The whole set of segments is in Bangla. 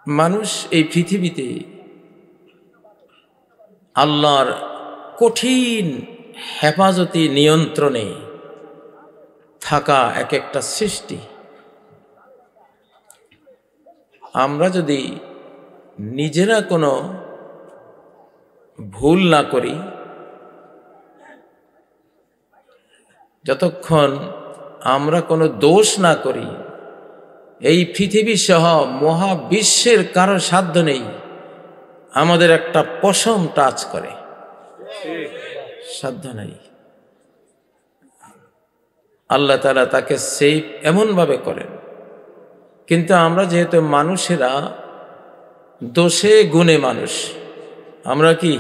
মানুষ এই পৃথিবীতে আল্লাহর কঠিন হেফাজতি নিয়ন্ত্রণে থাকা এক একটা সৃষ্টি। আমরা যদি নিজেরা কোনো ভুল না করি, যতক্ষণ আমরা কোনো দোষ না করি, এই পৃথিবী সহ মহাবিশ্বের কারো সাধ্য নেই আমাদের একটা পশম টাচ করে, সাধ্য নাই। আল্লাহ তাআলা তাকে সেভ এমনভাবে করেন। কিন্তু আমরা যেহেতু মানুষেরা দোষে গুণে মানুষ, আমরা কি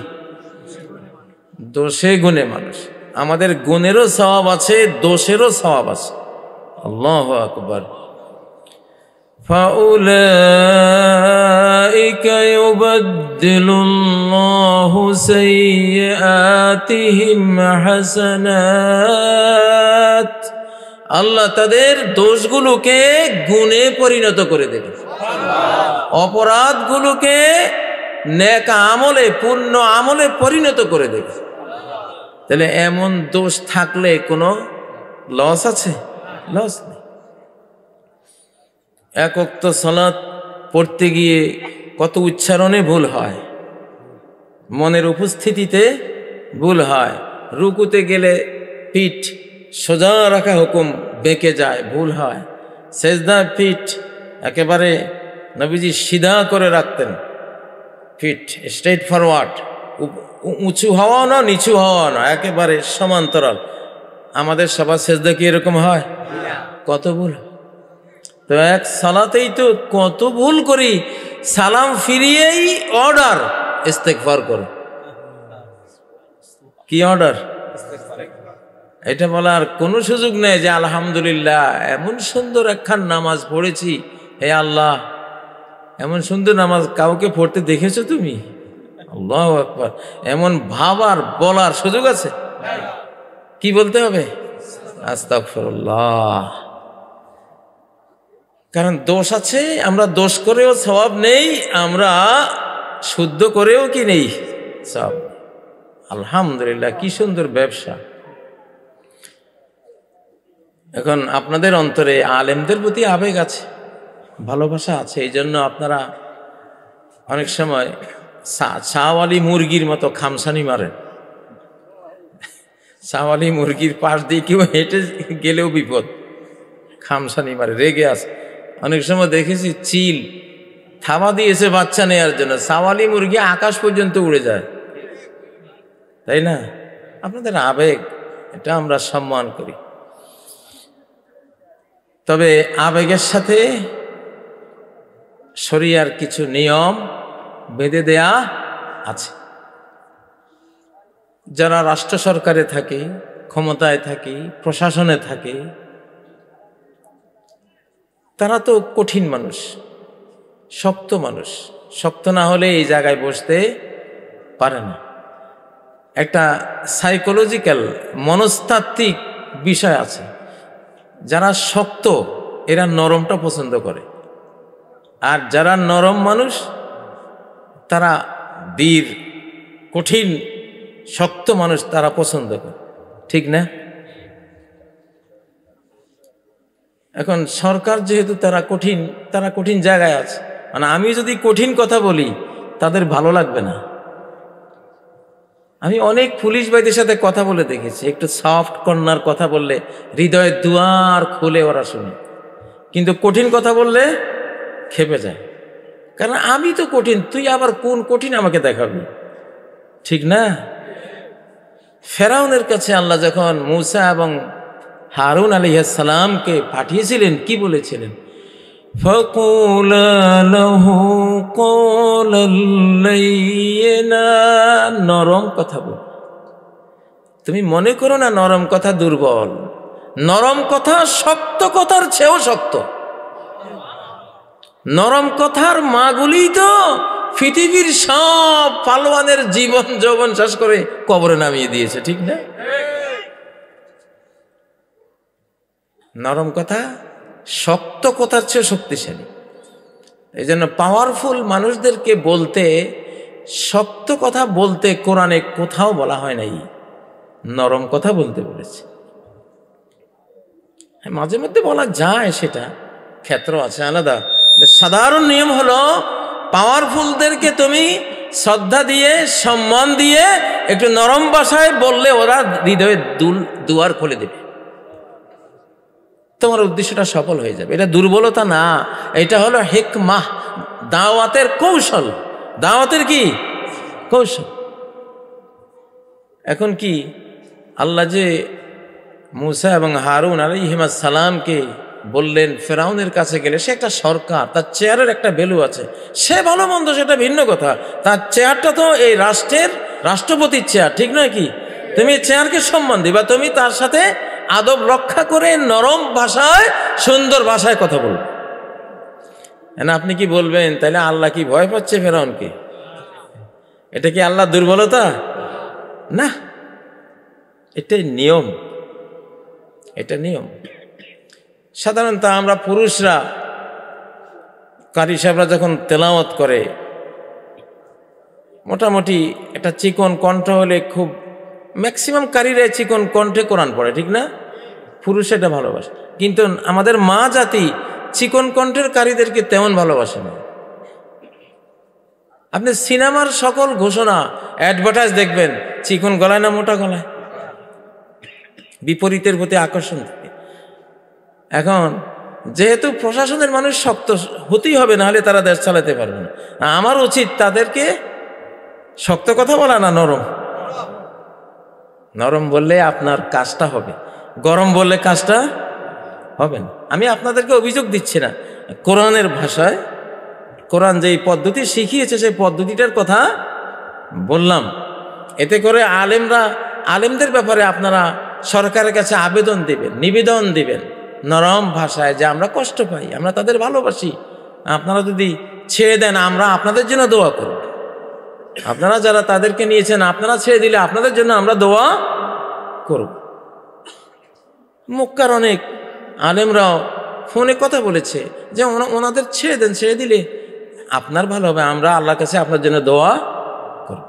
দোষে গুণে মানুষ, আমাদের গুণেরও সওয়াব আছে, দোষেরও সওয়াব আছে। আল্লাহু আকবার। فَأُولَئِكَ يُبَدِّلُ اللَّهُ سَيِّئَاتِهِمْ حَسَنَاتٍ। আল্লাহ তাদের দোষগুলোকে গুণে পরিণত করে দেবে, অপরাধগুলোকে নেক আমলে, পূর্ণ আমলে পরিণত করে দেবে। তাহলে এমন দোষ থাকলে কোনো লস আছে? লস নেই। এক ওয়াক্ত সালাত পড়তে গিয়ে কত উচ্চারণে ভুল হয়, মনের উপস্থিতিতে ভুল হয়, রুকুতে গেলে পিঠ সোজা রাখা হুকুম বেঁকে যায়, ভুল হয়, সেজদা পিঠ একেবারে নবীজি সিধা করে রাখতেন, পিঠ স্ট্রেট ফরওয়ার্ড, উঁচু হওয়া না নিচু হওয়া না, একেবারে সমান্তরাল। আমাদের সবার সেজদা কি এরকম হয়? কত ভুল। তো এক সালাতেই তো কত ভুল করি, সালাম ফিরিয়েই অর্ডার ইস্তেগফার করো। কি অর্ডার? এটা বলার কোনো সুযোগ নেই যে আলহামদুলিল্লাহ এমন সুন্দর একখান নামাজ পড়েছি, হে আল্লাহ এমন সুন্দর নামাজ কাউকে পড়তে দেখেছো তুমি? আল্লাহু আকবার। এমন ভাবার বলার সুযোগ আছে? কি বলতে হবে? আস্তাগফিরুল্লাহ। কারণ দোষ আছে, আমরা দোষ করেও সওয়াব নেই, আমরা শুদ্ধ করেও কি নেই সওয়াব। আলহামদুলিল্লাহ, কি সুন্দর ব্যবসা। এখন আপনাদের অন্তরে আলেমদের প্রতি আবেগ আছে, ভালোবাসা আছে, এই জন্য আপনারা অনেক সময় ছাওয়ালি মুরগির মতো খামসানি মারেন। ছাওয়ালি মুরগির পাশ দিয়ে কেউ হেঁটে গেলেও বিপদ, খামসানি মারে, রেগে আছে। অনেক সময় দেখেছি চিল থাবা দিয়েছে বাচ্চা নেওয়ার জন্য, ছাওয়ালি মুরগি আকাশ পর্যন্ত উড়ে যায়, তাই না? আপনাদের আবেগ, এটা আমরা সম্মান করি। তবে আবেগের সাথে শরিয়ার কিছু নিয়ম বেঁধে দেয়া আছে। যারা রাষ্ট্র সরকারে থাকে, ক্ষমতায় থাকে, প্রশাসনে থাকে, তারা তো কঠিন মানুষ, শক্ত মানুষ। শক্ত না হলে এই জায়গায় বসতে পারে না। একটা সাইকোলজিক্যাল, মনস্তাত্ত্বিক বিষয় আছে। যারা শক্ত এরা নরমটা পছন্দ করে, আর যারা নরম মানুষ তারা বীর, কঠিন শক্ত মানুষ তারা পছন্দ করে, ঠিক না? এখন সরকার যেহেতু তারা কঠিন জায়গায় আছে, মানে আমি যদি কঠিন কথা বলি তাদের ভালো লাগবে না। আমি অনেক পুলিশ ভাইদের সাথে কথা বলে দেখেছি, একটু সফট কর্নার কথা বললে হৃদয়ের দুয়ার খুলে ওরা শুনে, কিন্তু কঠিন কথা বললে খেপে যায়। কারণ আমি তো কঠিন, তুই আবার কোন কঠিন আমাকে দেখাবি, ঠিক না? ফেরাউনের কাছে আল্লাহ যখন মূসা এবং হারুন আলাইহিস সালামকে পাঠিয়েছিলেন, কি বলেছিলেন? ফাকুলা লাহু কওলাল লাইয়িনা, নরম কথা বল। তুমি মনে করো না নরম কথা দুর্বল, নরম কথা শক্ত কথার চেয়েও শক্ত। নরম কথার মাগুলি তো পৃথিবীর সব পালোয়ানের জীবন যৌবন শেষ করে কবরে নামিয়ে দিয়েছে, ঠিক না? নরম কথা শক্ত কথার চেয়ে শক্তিশালী। এই জন্য পাওয়ারফুল মানুষদেরকে বলতে, শক্ত কথা বলতে কোরআনে কোথাও বলা হয় নাই, নরম কথা বলতে বলেছে। মাঝে মধ্যে বলা যায়, সেটা ক্ষেত্র আছে আলাদা। সাধারণ নিয়ম হলো পাওয়ারফুলদেরকে তুমি শ্রদ্ধা দিয়ে, সম্মান দিয়ে একটু নরম ভাষায় বললে ওরা হৃদয়ে দুয়ার খুলে দেবে, তোমার উদ্দেশ্যটা সফল হয়ে যাবে। এটা দুর্বলতা না, এটা হলো হিকমাহ, দাওয়াতের কৌশল। দাওয়াতের কি কৌশল? এখন কি আল্লাহ যে মুসা এবং হারুন আলাইহিস সালামকে বললেন ফেরাউনের কাছে গেলে, সে একটা সরকার, তার চেয়ারের একটা ভ্যালু আছে। সে ভালো মন্দ সেটা ভিন্ন কথা, তার চেয়ারটা তো এই রাষ্ট্রের রাষ্ট্রপতির চেয়ার, ঠিক নয় কি? তুমি চেয়ারকে সম্মান দিবা, তুমি তার সাথে আদব রক্ষা করে নরম ভাষায়, সুন্দর ভাষায় কথা বলবে। আপনি কি বলবেন তাহলে আল্লাহ কি ভয় পাচ্ছে ফেরাউনকে? এটা কি আল্লাহ দুর্বলতা? না, এটাই নিয়ম, এটা নিয়ম। সাধারণত আমরা পুরুষরা, কারি সাহেবরা যখন তেলাওয়াত করে, মোটামুটি একটা চিকন কণ্ঠ হলে, খুব ম্যাক্সিমাম কারিরা চিকন কণ্ঠে কোরআন পড়ে, ঠিক না? পুরুষ এটা ভালোবাসে, কিন্তু আমাদের মা জাতি চিকন কণ্ঠের কারিদেরকে তেমন ভালোবাসে না। আপনি সিনেমার সকল ঘোষণা, অ্যাডভার্টাইজ দেখবেন চিকন গলায় না মোটা গলায়, বিপরীতের প্রতি আকর্ষণ থাকে। এখন যেহেতু প্রশাসনের মানুষ শক্ত হতেই হবে, নাহলে তারা দেশ চালাতে পারবে না। আমার উচিত তাদেরকে শক্ত কথা বলা না নরম? নরম বললে আপনার কাজটা হবে, গরম বললে কাজটা হবে না। আমি আপনাদেরকে অভিযোগ দিচ্ছি না, কোরআনের ভাষায় কোরআন যেই পদ্ধতি শিখিয়েছে সেই পদ্ধতিটার কথা বললাম। এতে করে আলেমদের ব্যাপারে আপনারা সরকারের কাছে আবেদন দিবেন, নিবেদন দিবেন নরম ভাষায়, যে আমরা কষ্ট পাই, আমরা তাদের ভালোবাসি, আপনারা যদি ছেড়ে দেন আমরা আপনাদের জন্য দোয়া করব। আপনারা যারা তাদেরকে নিয়েছেন, আপনারা ছেড়ে দিলে আপনাদের জন্য আমরা দোয়া করব। মক্কার অনেক আলেমরাও ফোনে কথা বলেছে যে ওনাদের ছেড়ে দেন, ছেড়ে দিলে আপনার ভালো হবে, আমরা আল্লাহর কাছে আপনার জন্য দোয়া করব।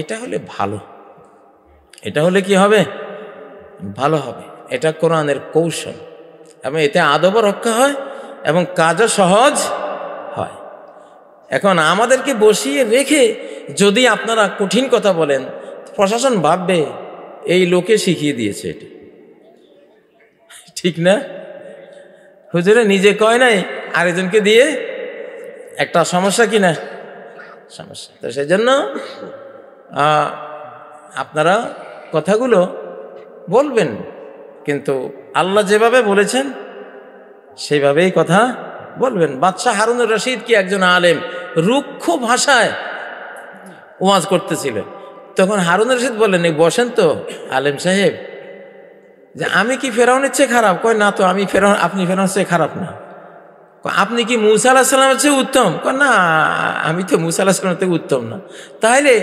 এটা হলে ভালো, এটা হলে কি হবে? ভালো হবে। এটা কোরআনের কৌশল, এবং এতে আদবও রক্ষা হয় এবং কাজও সহজ হয়। এখন আমাদেরকে বসিয়ে রেখে যদি আপনারা কঠিন কথা বলেন, প্রশাসন ভাববে এই লোকে শিখিয়ে দিয়েছে, এটা ঠিক না? হুজুরে নিজে কয় নাই, আরেকজনকে দিয়ে একটা সমস্যা কিনা সমস্যা। তো সেই জন্য আপনারা কথাগুলো বলবেন, কিন্তু আল্লাহ যেভাবে বলেছেন সেইভাবেই কথা বলবেন। বাদশাহ হারুনুর রশিদ কি একজন আলেম, রুক্ষ ভাষায় ওয়াজ করতেছিলেন। তখন হারুনুর রশিদ বললেন, বসেন তো আলেম সাহেব, যে আমি কি ফেরাউনের চেয়ে খারাপ? কয় না তো, আপনি ফেরাউনের চেয়ে খারাপ না। আপনি কি মুসা আলাইহিস সালামের চেয়ে উত্তম? কয় না, আমি তো মুসা আলাইহিস সালামের থেকে উত্তম না। তাহলে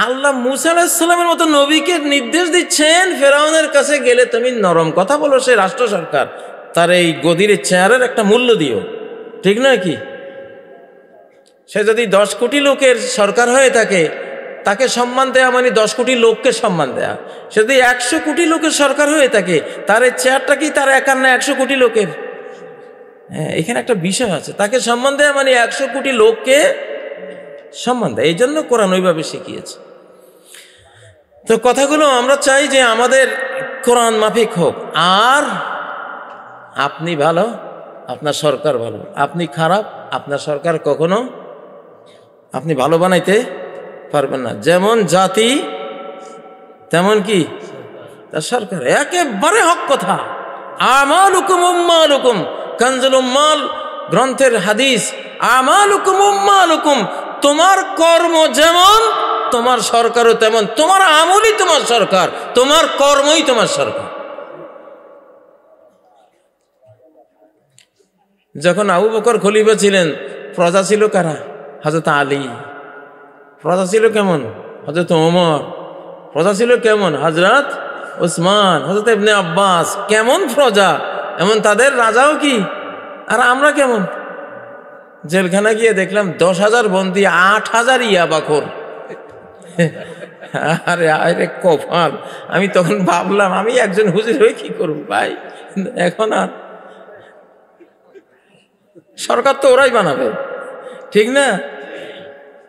আল্লাহ মুসা আলাইহিস সালামের মতো নবীকে নির্দেশ দিচ্ছেন, ফেরাউনের কাছে গেলে তুমি নরম কথা বলো, সে রাষ্ট্র সরকার, তার এই গদির চেয়ারের একটা মূল্য দিও, ঠিক নয় কি? সে যদি 10 কোটি লোকের সরকার হয়ে থাকে, তাকে সম্মান দেয়া মানে 10 কোটি লোককে সম্মান দেয়া। সে যদি 100 কোটি লোকের সরকার হয়ে থাকে, তার এই চেয়ারটা কি তার একার না 100 কোটি লোকের? হ্যাঁ, এখানে একটা বিষয় আছে, তাকে সম্মান দেয়া মানে 100 কোটি লোককে সম্মান দেয়। এই জন্য কোরআন ওইভাবে শিখিয়েছে। তো কথাগুলো আমরা চাই যে আমাদের কোরআন মাফিক হোক। আর আপনি ভালো, আপনার সরকার ভালো, আপনি খারাপ, আপনার সরকার কখনো আপনি ভালো বানাইতে পারবেন না। যেমন জাতি তেমন কি তার সরকার, একেবারে হক কথা। আমালুকুম উম্মালুকুম, কানজুল উম্মাল গ্রন্থের হাদিস, আমালুকুম উম্মালুকুম, তোমার কর্ম যেমন তোমার সরকারও তেমন, তোমার আমলই তোমার সরকার, তোমার কর্মই তোমার সরকার। যখন আবু বকর খলিফা ছিলেন, প্রজা ছিল কারা? হযরত আলী। প্রজা ছিল কেমন? হযরত ওমর। প্রজা ছিল কেমন? হযরত উসমান, হযরত ইবনে আব্বাস। কেমন প্রজা, এমন তাদের রাজাও কি। আর আমরা কেমন? জেলখানা গিয়ে দেখলাম 10,000 বন্দি, 8,000 ইয়াবাখোর। আরে আরে কপাল! আমি তখন ভাবলাম আমি একজন হুজুর হয়ে কি করব ভাই। এখন আর সরকার তো ওরাই বানাবে, ঠিক না?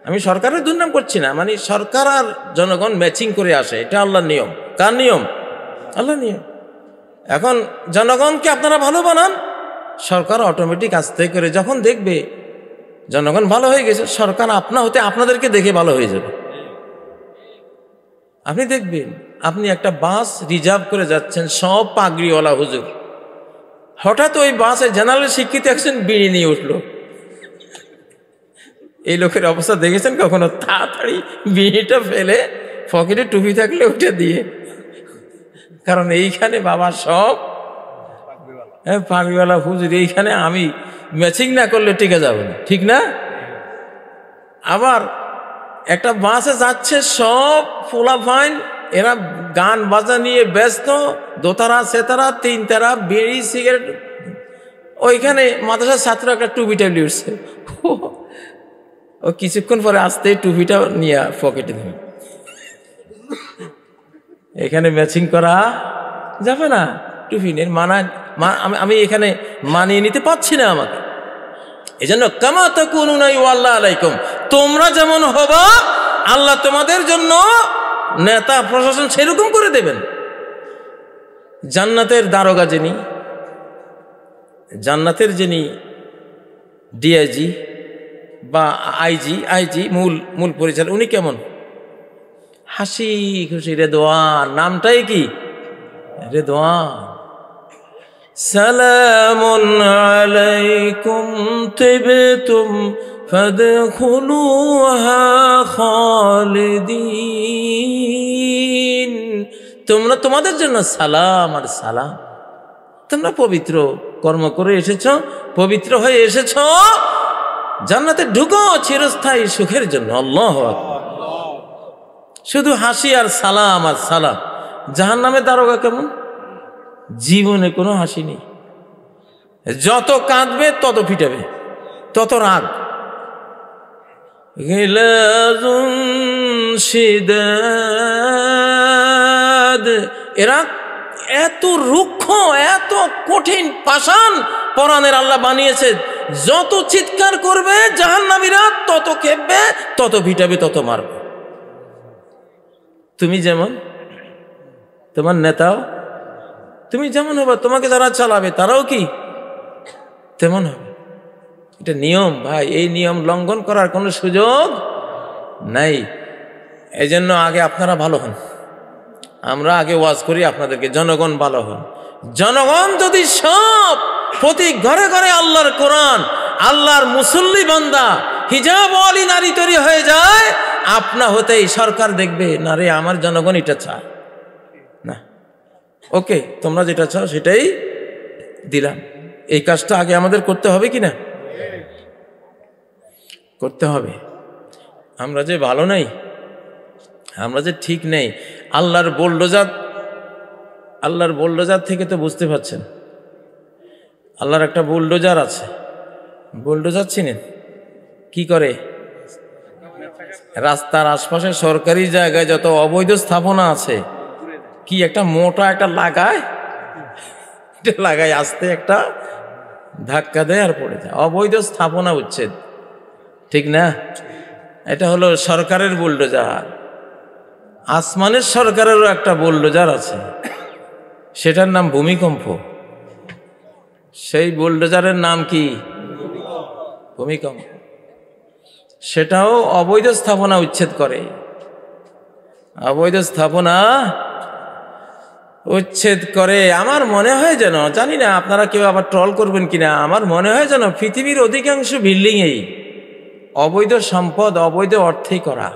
আমি সরকারের দুর্নাম করছি না, মানে সরকার আর জনগণ ম্যাচিং করে আসে, এটা আল্লাহর নিয়ম। কার নিয়ম? আল্লাহর নিয়ম। এখন জনগণকে আপনারা ভালো বানান, সরকার অটোমেটিক আস্তে করে যখন দেখবে জনগণ ভালো হয়ে গেছে, সরকার আপনা হতে আপনাদেরকে দেখে ভালো হয়ে যাবে। আপনি দেখবেন, আপনি একটা বাস রিজার্ভ করে যাচ্ছেন, সব পাগড়িওয়ালা হুজুর, হঠাৎ ওই বাসে জেনারেল শিক্ষিত একজন বিড়ি নিয়ে উঠলো। এই লোকের অবস্থা দেখেছেন কখনো? তাড়াতাড়ি বিড়িটা ফেলে পকেটে টুপি থাকলে উঠে দিয়ে, কারণ এইখানে বাবা সব পাগড়িওয়ালা হুজুর, এইখানে আমি ম্যাচিং না করলে টিকে যাবে না, ঠিক না? আবার একটা বাসে যাচ্ছে সব পোলাপাইন, এরা গান বাজা নিয়ে ব্যস্ত, দোতারা সেতারা তিনতারা বিড়ি সিগারেট, ওইখানে মাদ্রাসার ছাত্র একটা টুপিটা নিয়ে উঠছে, ও কিছুক্ষণ পরে আসতে টুপিটা নিয়ে পকেটে দেবে। এখানে ম্যাচিং করা যাবে না, টুপি নিয়ে আমি এখানে মানিয়ে নিতে পারছি না আমাকে। এই জন্য কামা তাকুনুনা ওয়াল্লাহ আলাইকুম, তোমরা যেমন হবা আল্লাহ তোমাদের জন্য নেতা প্রশাসন সেরকম করে দেবেন। জান্নাতের দারোগা যিনি, জান্নাতের যিনি ডিআইজি বা আইজি মূল পরিচালক, উনি কেমন? হাসি খুশি রেদওয়ান, নামটাই কি রেদওয়ান। সালামুন আলাইকুম তিবতুম ফাদখুলুহা খালিদিন, তোমরা তোমাদের জন্য সালাম আর সালাম, তোমরা পবিত্র কর্ম করে এসেছ, পবিত্র হয়ে এসেছ, জান্নাতে ঢুকো চিরস্থায়ী সুখের জন্য। আল্লাহু আকবার। শুধু হাসি আর সালাম আর সালাম। জাহান্নামের দারোগা কেমন? জীবনে কোনো হাসি নেই, যত কাঁদবে তত পিটাবে, তত রাগ। গিলাজুন শিদাদ, এরা এত রুক্ষ, এত কঠিন পাষাণ পরাণের আল্লাহ বানিয়েছে, যত চিৎকার করবে জাহান্নামীরা তত কেঁপবে, তত পিটাবে, তত মারবে। তুমি যেমন, তোমার নেতাও তুমি যেমন হবে, তোমাকে যারা চালাবে তারাও কি তেমন হবে। এটা নিয়ম ভাই, এই নিয়ম লঙ্ঘন করার কোনো সুযোগ নাই। এই জন্য আগে আপনারা ভালো হন, আমরা আগে ওয়াজ করি আপনাদেরকে, জনগণ ভালো হন। জনগণ যদি সব প্রতি ঘরে ঘরে আল্লাহর কোরআন, আল্লাহর মুসল্লি বান্দা, হিজাব ওয়ালি নারী তৈরি হয়ে যায়, আপনা হতেই সরকার দেখবে না রে আমার জনগণ এটা চায় না, ওকে তোমরা যেটা চাও সেটাই দিলাম। এই কাজটা আগে আমাদের করতে হবে কি না? করতে হবে। আমরা যে ভালো নেই, আমরা যে ঠিক নেই, আল্লাহর বুলডোজার থেকে তো বুঝতে পারছেন। আল্লাহর একটা বুলডোজার আছে, বুলডোজার চিনেন? কি করে? রাস্তার আশপাশে সরকারি জায়গায় যত অবৈধ স্থাপনা আছে, কি একটা মোটা একটা লাগায় আস্তে একটা ধাক্কা দেয় আর পড়ে যায়, অবৈধ স্থাপনা উচ্ছেদ, ঠিক না? এটা হলো সরকারের বুলডোজার। আসমানের সরকারেরও একটা বুলডোজার আছে, সেটার নাম ভূমিকম্প। সেই বুলডোজারের নাম কি? ভূমিকম্প। সেটাও অবৈধ স্থাপনা উচ্ছেদ করে, অবৈধ স্থাপনা উচ্ছেদ করে। আমার মনে হয় যেন, জানি না আপনারা কেউ আবার ট্রল করবেন কিনা, আমার মনে হয় যেন পৃথিবীর অধিকাংশ বিল্ডিংয়েই অবৈধ সম্পদ, অবৈধ অর্থেই করা।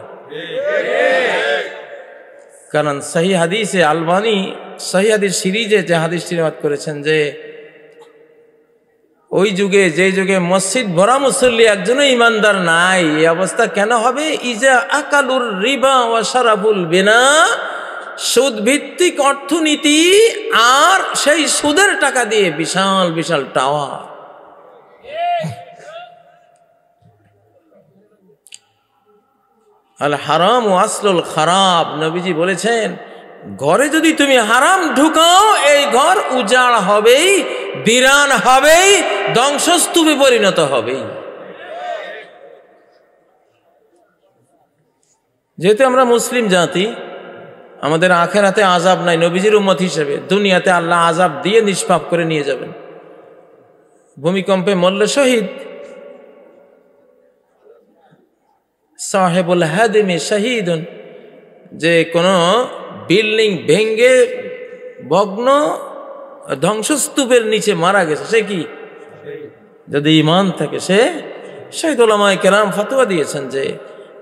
কারণ সহি হাদিসে, আলবানী সহি হাদিস সিরিজে যে হাদিসটি রিওয়ায়াত করেছেন, যে ওই যুগে, যে যুগে মসজিদ ভরা মুসল্লি, একজনও ইমানদার নাই, এই অবস্থা কেন হবে? ইজা আকালুর রিবা ওয়া শারাবুল বিনা, সুদ ভিত্তিক অর্থনীতি আর সেই সুদের টাকা দিয়ে বিশাল বিশাল টাওয়ার, আল হারাম ও আসলুল খারাপ। নবীজি বলেছেন, ঘরে যদি তুমি হারাম ঢুকাও, এই ঘর উজাড় হবেই, বিরান হবেই, ধ্বংসস্তূপে পরিণত হবেই। যেহেতু আমরা মুসলিম জাতি, আমাদের আখিরাতে আযাব নাই, নবীজির উম্মত হিসেবে দুনিয়াতে আল্লাহ আযাব দিয়ে নিষ্পাপ করে নিয়ে যাবেন। ভূমিকম্পে মরলে শহীদ, সাহেবুল হাদিমে শহীদুন, যে কোনো বিল্ডিং ভেঙ্গে ভগ্ন ধ্বংসস্তূপের নিচে মারা গেছে, সে কি? যদি ঈমান থাকে সে শহীদ। উলামায়ে কেরাম ফতোয়া দিয়েছেন যে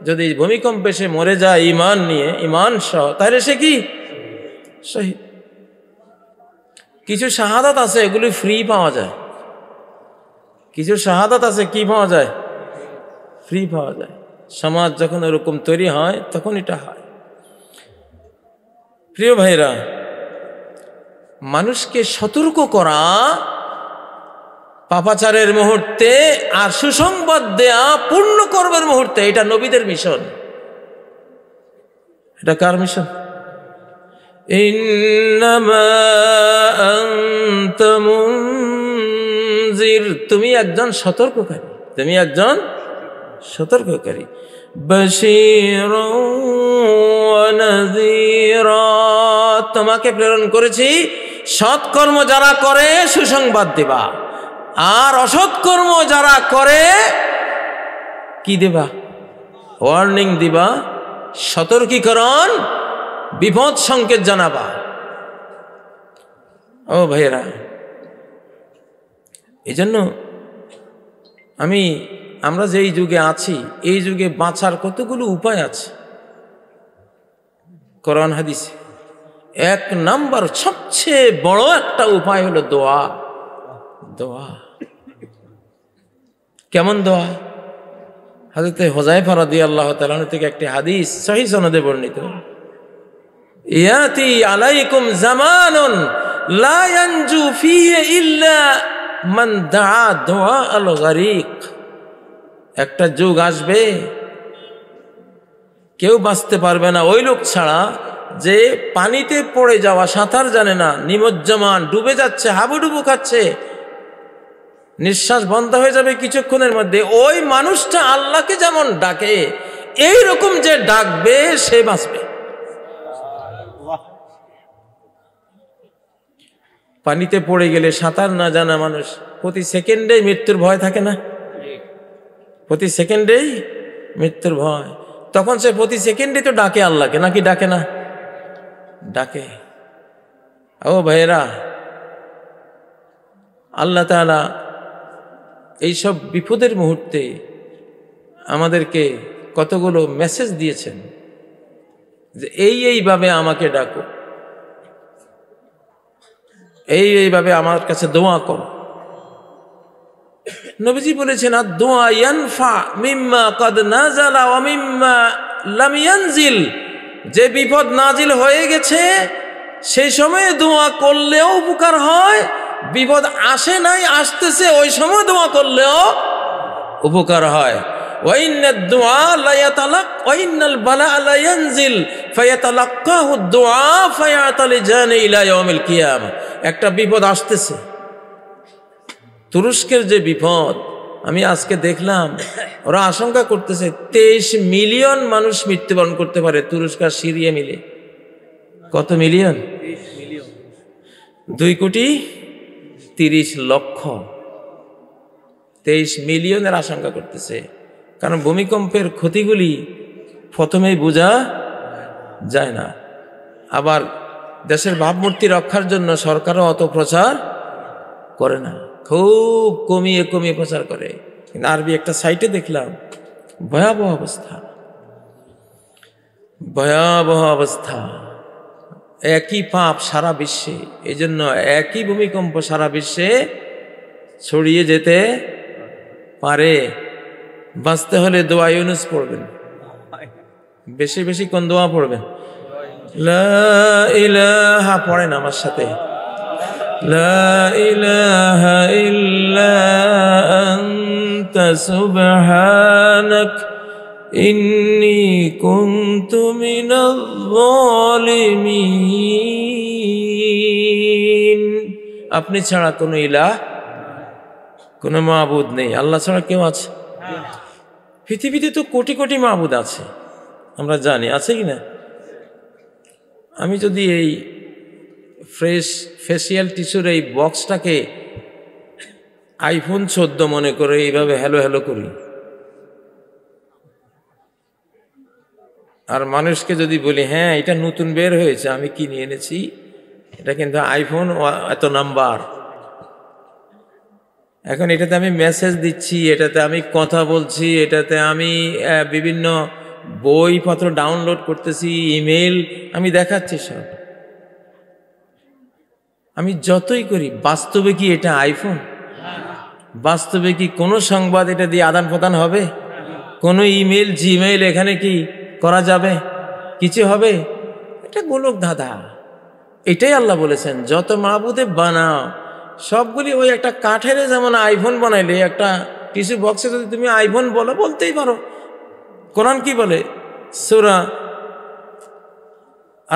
যদি ভূমিকম্পে সে মরে যায় ঈমান নিয়ে, ঈমান সহ, তাহলে সে কি? শহীদ। কিছু শাহাদাত আছে এগুলি ফ্রি পাওয়া যায়, কিছু শাহাদাত আছে কি পাওয়া যায়? ফ্রি পাওয়া যায়। সমাজ যখন ওরকম তৈরি হয় তখন এটা হয়। প্রিয় ভাইরা, মানুষকে সতর্ক করা পাপাচারের মুহূর্তে আর সুসংবাদ দেয়া পূর্ণ কর্মের মুহূর্তে, এটা নবীদের মিশন। এটা কার মিশন? ইন্নামা আনতা মুনজির, তুমি একজন সতর্ককারী, তুমি একজন সতর্ককারী। বাশীরুন ওয়া নাযীরা, তোমাকে প্রেরণ করেছি সৎকর্ম যারা করে সুসংবাদ দিবা, আর অসৎকর্ম যারা করে কি দিবা? ওয়ার্নিং দিবা, সতর্কীকরণ, বিপদ সংকেত জানাবা। ও ভাইয়েরা, এই জন্য আমরা যেই যুগে আছি, এই যুগে বাঁচার কতগুলো উপায় আছে কোরআন হাদিসে। এক নাম্বার সবচেয়ে বড় একটা উপায় হলো দোয়া। দোয়া কেমন দোয়া? হযরত হুযায়ফা রাদিয়াল্লাহু তাআলা থেকে একটি হাদিস সহিহ সনদে বর্ণিত, ইয়াতি আলাইকুম জামানুন লা ইয়ানজু ফিহি ইল্লা মান দাআ দুআ আল গরীক, একটা যুগ আসবে কেউ বাঁচতে পারবে না ওই লোক ছাড়া যে পানিতে পড়ে যাওয়া, সাঁতার জানে না, নিমজ্জমান, ডুবে যাচ্ছে, হাবুডুবু খাচ্ছে, নিঃশ্বাস বন্ধ হয়ে যাবে কিছুক্ষণের মধ্যে, ওই মানুষটা আল্লাহকে যেমন ডাকে এই রকম যে ডাকবে সে বাঁচবে। পানিতে পড়ে গেলে সাঁতার না জানা মানুষ প্রতি সেকেন্ডেই মৃত্যুর ভয় থাকে না? প্রতি সেকেন্ডেই মৃত্যুর ভয়। তখন সে প্রতি সেকেন্ডে তো ডাকে আল্লাহকে, নাকি ডাকে না? ডাকে। ও ভাইয়েরা, আল্লাহ তাআলা এইসব বিপদের মুহূর্তে আমাদেরকে কতগুলো মেসেজ দিয়েছেন যে এইভাবে আমাকে ডাকো, এইভাবে আমার কাছে দোয়া করো। নবীজি বলেছেন, আদ-দুআ ইয়ানফা মিম্মা ক্বাদ নাযালা ওয়া মিম্মা লাম ইয়ানজিল, যে বিপদ নাজিল হয়ে গেছে সেই সময়ে দোয়া করলেও উপকার হয়, বিপদ আসে নাই, আসতেছে, ওই সময় দোয়া করলেও উপকার হয়। ওয়া ইন্নাদ দুআ লা ইয়াতালাক ওয়া ইন্নাল বালা লা ইয়ানজিল ফায়াতালাক্কাহু দুআ ফায়াতালিজান ইলা ইয়াউমিল কিয়ামা। একটা বিপদ আসতেছে, তুরস্কের যে বিপদ, আমি আজকে দেখলাম ওরা আশঙ্কা করতেছে 23 মিলিয়ন মানুষ মৃত্যুবরণ করতে পারে তুরস্ক আর সিরিয়া মিলে। কত মিলিয়ন? 2,30,00,000। 23 মিলিয়নের আশঙ্কা করতেছে, কারণ ভূমিকম্পের ক্ষতিগুলি প্রথমেই বোঝা যায় না। আবার দেশের ভাবমূর্তি রক্ষার জন্য সরকারও অত প্রচার করে না, খুব কমিয়ে কমিয়ে প্রচার করে। কিন্তু আরবি একটা সাইটে দেখলাম ভয়াবহ অবস্থা, ভয়াবহ অবস্থা। একই পাপ সারা বিশ্বে, এই জন্য একই ভূমিকম্প সারা বিশ্বে ছড়িয়ে যেতে পারে। বাঁচতে হলে দোয়া ইউনুস পড়বেন, বেশি বেশি কোন দোয়া পড়বেন? লা ইলাহা পড়েন আমার সাথে, লা ইলাহা ইল্লা আনতা সুবহানাক ইন্নী কুনতু মিনাজ জালিমিন। আপনি ছাড়া কোনো ইলাহ, কোনো মাবুদ নেই। আল্লাহ ছাড়া কেউ আছে? পৃথিবীতে তো কোটি কোটি মাবুদ আছে, আমরা জানি, আছে কি না? আমি যদি এই ফেসিয়াল টিস্যুর এই বক্সটাকে আইফোন 14 মনে করে এইভাবে হ্যালো হ্যালো করি, আর মানুষকে যদি বলি হ্যাঁ এটা নতুন বের হয়েছে, আমি কিনে এনেছি, এটা কিন্তু আইফোন এত নাম্বার, এখন এটাতে আমি মেসেজ দিচ্ছি, এটাতে আমি কথা বলছি, এটাতে আমি বিভিন্ন বইপত্র ডাউনলোড করতেছি, ইমেল আমি দেখাচ্ছি সব, আমি যতই করি, বাস্তবে কি এটা আইফোন? বাস্তবে কি কোনো সংবাদ এটা দিয়ে আদান প্রদান হবে? কোনো ইমেল জিমেইল এখানে কি করা যাবে? কিছু হবে? এটা গোলক ধাঁধা। এটাই আল্লাহ বলেছেন যত মাবুদে বানাও সবগুলি ওই একটা কাঠের, যেমন আইফোন বানাইলে একটা টিস্যু বক্সে যদি তুমি আইফোন বলো, বলতেই পারো। কোরআন কি বলে? সূরা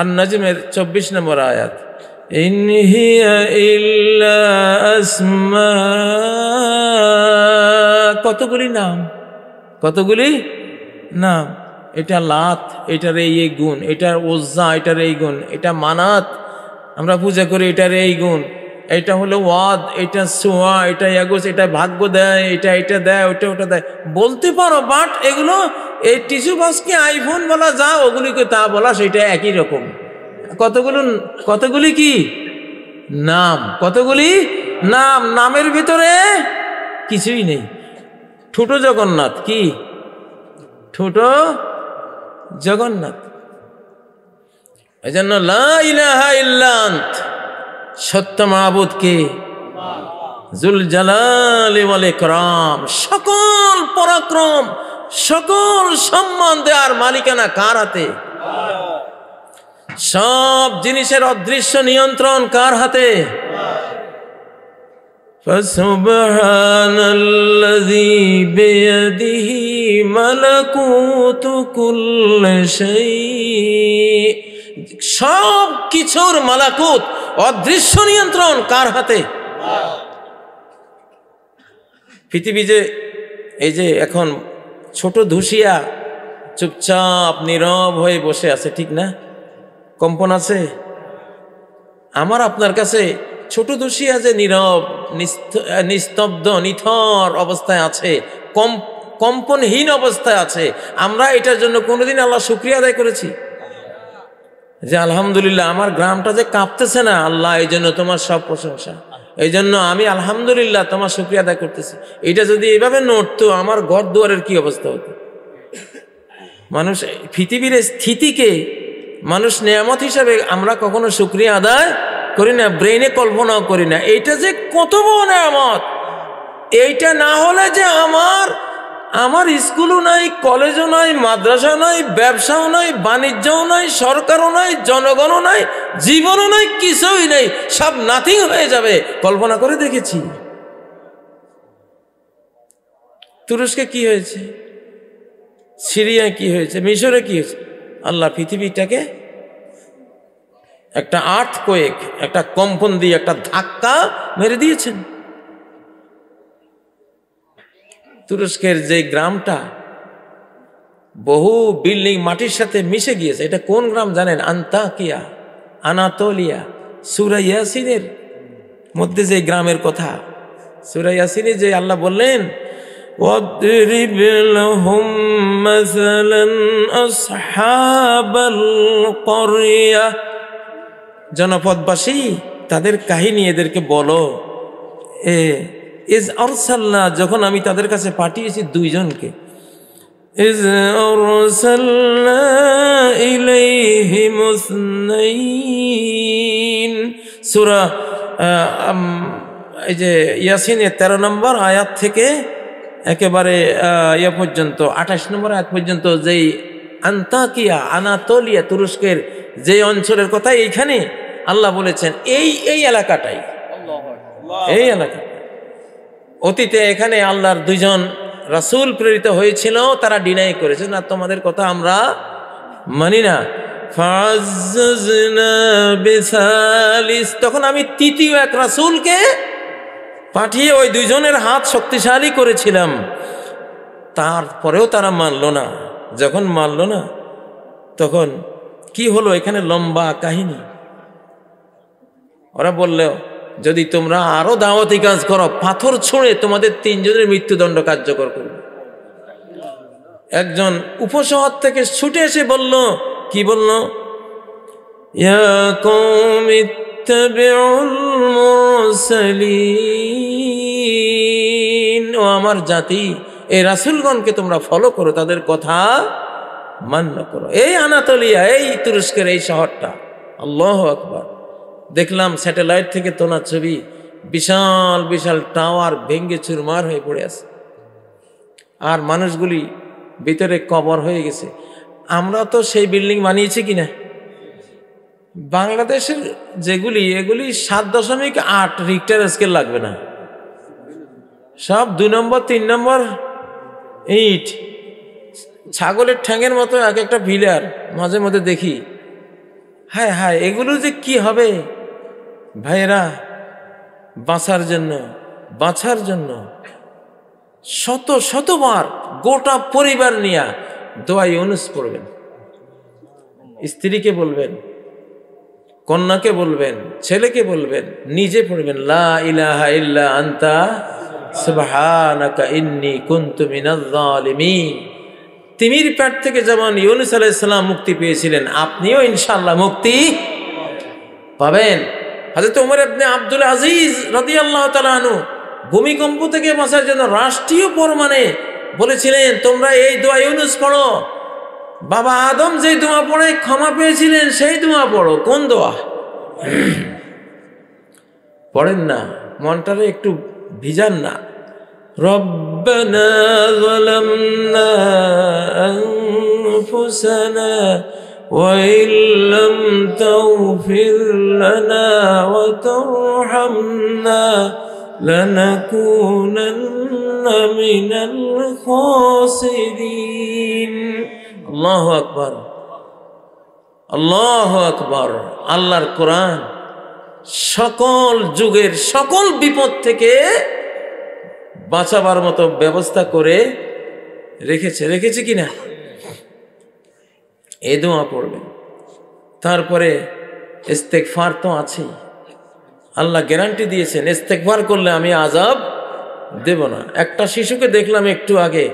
আন-নাজমের 24 নম্বর আয়াত, ইন হিয়া ইল্লা আসমা, কতগুলি নাম, কতগুলি নাম। এটা লাত, এটার এই গুণ, এটার ওজ্জা, এটার এই গুণ, এটা মানাত আমরা পূজা করি, এটার এই গুণ, এটা হলো ওয়াদ, এটা সোয়া, এটা ইয়াগুস, এটা ভাগ্য দেয়, এটা এটা দেয়, ওটা ওটা দেয়, বলতে পারো। বাট এগুলো এই টিস্যু বক্সকে আইফোন বলা যা, ওগুলিকে তা বলা সেটা একই রকম। কতগুলি কি নাম, কতগুলি নাম, নামের ভিতরে কিছুই নেই। ছোট জগন্নাথ কি? ছোট জগন্নাথ। এই জন্য লা ইলাহা ইল্লা আন্ত, সত্য মাবুদ কে? জুল জালালি ওয়াল ইকরাম, সকল পরাক্রম, সকল সম্মান দেওয়ার মালিকানা কার হাতে? সব জিনিসের অদৃশ্য নিয়ন্ত্রণ কার হাতে? ফাসুবহানাল্লাযী বিয়াদিহি মালাকুতু কুল্লি শাই, সব কিছুর মালাকুত, অদৃশ্য নিয়ন্ত্রণ কার হাতে? পৃথিবী যে এই যে এখন ছোট ধুসিয়া চুপচাপ নীরব হয়ে বসে আছে, ঠিক না? কম্পন আছে? আমার আপনার কাছে ছোট ধুসিয়া যে নীরব, নিস্তব্ধ, নিথর অবস্থায় আছে, কম্পনহীন অবস্থায় আছে, আমরা এটার জন্য কোনোদিন আল্লাহ শুকরিয়া আদায় করেছি যে আলহামদুলিল্লাহ আমার গ্রামটা যে কাঁপতেছে না, আল্লাহ এই জন্য তোমার সব প্রশংসা, এই জন্য আমি আলহামদুলিল্লাহ তোমার শুকরিয়া আদায় করতেছি। এটা যদি এইভাবে নড়তো, আমার ঘর দুয়ারের কি অবস্থা হতো? মানুষ পৃথিবীর স্থিতিকে মানুষ নেয়ামত হিসাবে আমরা কখনো শুকরিয়া আদায় করি না, ব্রেইনে কল্পনাও করি না। এইটা যে কত বড় নেয়ামত, এইটা না হলে যে আমার স্কুলও নাই, কলেজও নাই, মাদ্রাসা নাই, ব্যবসাও নাই, বাণিজ্যও নাই, সরকারও নাই, জনগণও নাই, জীবনও নাই, কিছুই নাই, সব নাথিং হয়ে যাবে। কল্পনা করে দেখেছি? তুরস্কে কি হয়েছে, সিরিয়ায় কি হয়েছে, মিশরে কি হয়েছে? আল্লাহ পৃথিবীটাকে একটা আর্থকোয়েক, একটা কম্পন দিয়ে একটা ধাক্কা মেরে দিয়েছেন। তুরস্কের যে গ্রামটা বহু বিল্ডিং মাটির সাথে মিশে গিয়েছে, এটা কোন গ্রাম জানেন? আন্তাকিয়া, আনাতোলিয়া। সূরা ইয়াসিনের মধ্যে যে গ্রামের কথা, সূরা ইয়াসিনে যে আল্লাহ বললেন, ওয়াদরিব লাহুম মাসালান আসহাবাল ক্বরিয়া, জনপদবাসী তাদের কাহিনী এদেরকে বলো। ইজ আরসালনা, যখন আমি তাদের কাছে পাঠিয়েছি দুইজনকে, ইজ আরসালনা ইলাইহিম ইসনাইন, সূরা এই যে ইয়াসিনের 13 নম্বর আয়াত থেকে একেবারে ইয়া পর্যন্ত 28 নম্বর আয়াত পর্যন্ত, যেই আন্তাকিয়া, আনাতোলিয়া, তুরস্কের যে অঞ্চলের কথা এইখানে আল্লাহ বলেছেন, এই এলাকাটাই, এই এলাকা অতীতে এখানে আল্লাহর দুইজন রাসূল প্রেরিত হয়েছিল তারা ডিনাই করেছে, না তোমাদের কথা আমরা মানি না। ফাআজ্জাজনা বিসালিস, তখন আমি তৃতীয় এক রাসূলকে পাঠিয়ে ওই দুইজনের হাত শক্তিশালী করেছিলাম, তারপরেও তারা মানল না। যখন মানল না তখন কি হলো, এখানে লম্বা কাহিনী। ওরা বলল যদি তোমরা আরো দাওয়াতি কাজ করো, পাথর ছুঁড়ে তোমাদের তিনজনের মৃত্যুদণ্ড কার্যকর করবে। একজন উপশহর থেকে ছুটে এসে বলল, কি বলল, ইয়া কওমি ইত্তাবিউল মুরসালিন, ও আমার জাতি, এই রাসূলগণকে তোমরা ফলো করো, তাদের কথা মান্য করো। এই আনাতোলিয়া, এই তুরস্কের এই শহরটা, আল্লাহু আকবার। দেখলাম স্যাটেলাইট থেকে তোলা ছবি, বিশাল বিশাল টাওয়ার ভেঙ্গে চুরমার হয়ে পড়ে আছে, আর মানুষগুলি ভিতরে কবর হয়ে গেছে। আমরা তো সেই বিল্ডিং বানিয়েছি কিনা, বাংলাদেশের যেগুলি, এগুলি 7.8 রিক্টার স্কেল লাগবে না, সব 2 নম্বর 3 নম্বর ইট, ছাগলের ঠ্যাঙের মতো এক একটা পিলার মাঝে মধ্যে দেখি। হায় হায়, এগুলো যে কি হবে ভাইয়েরা, বাঁচার জন্য শত শতবার গোটা পরিবার নিয়ে দোয়া ইউনুস পড়বেন, স্ত্রীকে বলবেন, কন্যাকে বলবেন, ছেলেকে বলবেন, নিজে পড়বেন, লা ইলাহা ইল্লা আনতা সুবহানাকা ইন্নী কুনতু মিনাজ জালিমিন। তিমির পেট থেকে যেমন ইউনুস আলাইহিস সালাম মুক্তি পেয়েছিলেন, আপনিও ইনশাআল্লাহ মুক্তি পাবেন। হযরত ওমর ইবনে আব্দুল আজিজ রাদিয়াল্লাহু তাআলা আনহু ভূমিকম্প থেকে বাঁচার জন্য রাষ্ট্রীয় ফরমানে বলেছিলেন, তোমরা এই দোয়া ইউনুস পড়ো। বাবা আদম যে দোয়া পড়ে ক্ষমা পেয়েছিলেন, সেই দোয়া পড়ো। কোন দোয়া পড়েন না, মনটারে একটু ভিজান না। রব্বানা যালামনা আনফুসানা ওয়া ইল্লাম তাগফির লানা ওয়া তারহামনা লানাকুনান্না মিনাল খাসিরিন। আল্লাহু আকবার, আল্লাহু আকবার। আল্লাহর কোরআন সকল যুগের সকল বিপদ থেকে বাঁচাবার মতো ব্যবস্থা করে রেখেছে কিনা। এই দোয়া পড়বেন। তারপরে ইস্তেগফার তো আছেই, আল্লাহ গ্যারান্টি দিয়েছেন ইস্তেগফার করলে আমি আযাব দেব না। একটা শিশুকে দেখলাম একটু আগে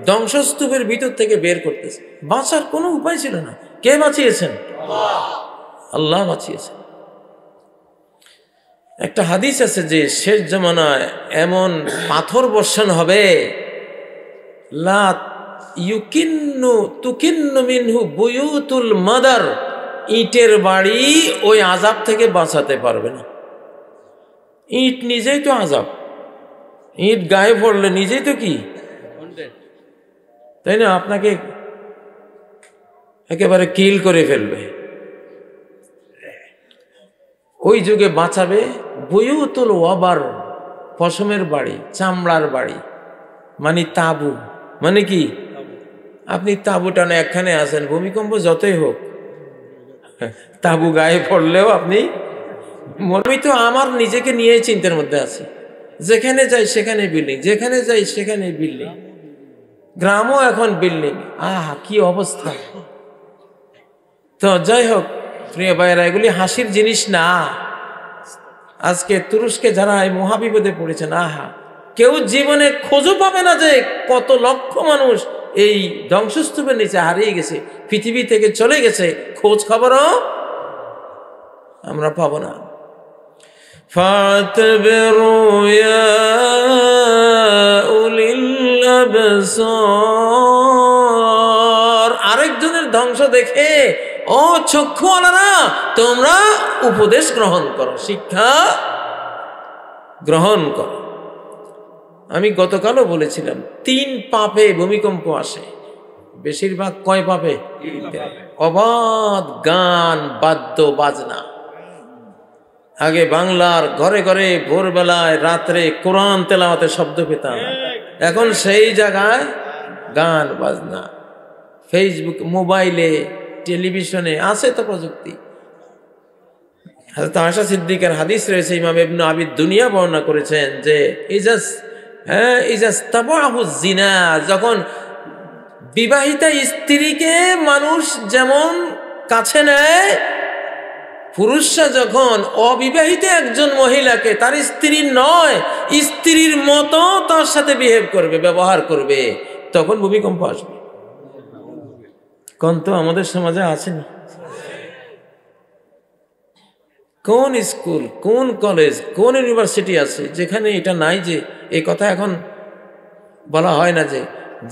ধ্বংসস্তূপের ভিতর থেকে বের করতেছে, বাঁচার কোনো উপায় ছিল না। কে বাঁচিয়েছেন? আল্লাহ বাঁচিয়েছেন। একটা হাদিস আছে যে শেষ জামানায় এমন পাথর বর্ষণ হবে, লা ইউকিন্নু তুকিন্নু মিনহু বুয়ুতুল মাদার, ইটের বাড়ি ওই আযাব থেকে বাঁচাতে পারবে না। ইট নিজেই তো আযাব, ইট গায়ে পড়লে নিজেই তো কি, তাই না? আপনাকে একেবারে কিল করে ফেলবে। ওই যুগে বাঁচাবে বুয়ুতুল ওয়াবার, পশমের বাড়ি, চামড়ার বাড়ি, মানে তাবু। মানে কি, আপনি তাবু টানে একখানে আছেন, ভূমিকম্প যতই হোক তাবু গায়ে পড়লেও আপনি, আমি তো আমার নিজেকে নিয়ে চিন্তার মধ্যে আছি। যেখানে যাই সেখানে বিল্ডিং, যেখানে যাই সেখানে বিল্ডিং, গ্রামও এখন বিল্ডিং। কি অবস্থা। তো যাই হোক প্রিয় ভাইয়েরা, এগুলি হাসির জিনিস না। আজকে তুরস্কে যারা এই মহাবিপদে পড়েছেন, কেউ জীবনে খোঁজও পাবে না যে কত লক্ষ মানুষ এই ধ্বংসস্তূপের নিচে হারিয়ে গেছে, পৃথিবী থেকে চলে গেছে, খোঁজ খবরও আমরা পাবো না। ফাতাবিরু ইয়া উলিল আবসার, আরেকজনের ধ্বংস দেখে ও চক্ষুওয়ালারা তোমরা উপদেশ গ্রহণ করো, শিক্ষা গ্রহণ করো। আমি গতকালও বলেছিলাম 3 পাপে ভূমিকম্প আসে, বেশিরভাগ কয় পাপে? অবাধ গান বাদ্য বাজনা। আগে বাংলার ঘরে ঘরে ভোরবেলায় রাত্রে কোরআন তেলাওয়াতের শব্দ পেতাম, এখন সেই জায়গায় গান বাজনা, ফেসবুক, মোবাইলে, টেলিভিশনে আছে তো প্রযুক্তি। হযরত আয়েশা সিদ্দিকার হাদিস রয়েছে, ইমাম ইবনে আবি দুনিয়া বর্ণনা করেছেন যে জিনা, যখন বিবাহিতা স্ত্রীকে মানুষ যেমন কাছে নেয়, পুরুষরা যখন অবিবাহিত একজন মহিলাকে তার স্ত্রী নয় স্ত্রীর মতো তার সাথে বিহেভ করবে, ব্যবহার করবে, তখন ভূমিকম্প আসবে। কোন তো আমাদের সমাজে আছে না? কোন স্কুল, কোন কলেজ, কোন ইউনিভার্সিটি আছে যেখানে এটা নাই? যে এই কথা এখন বলা হয় না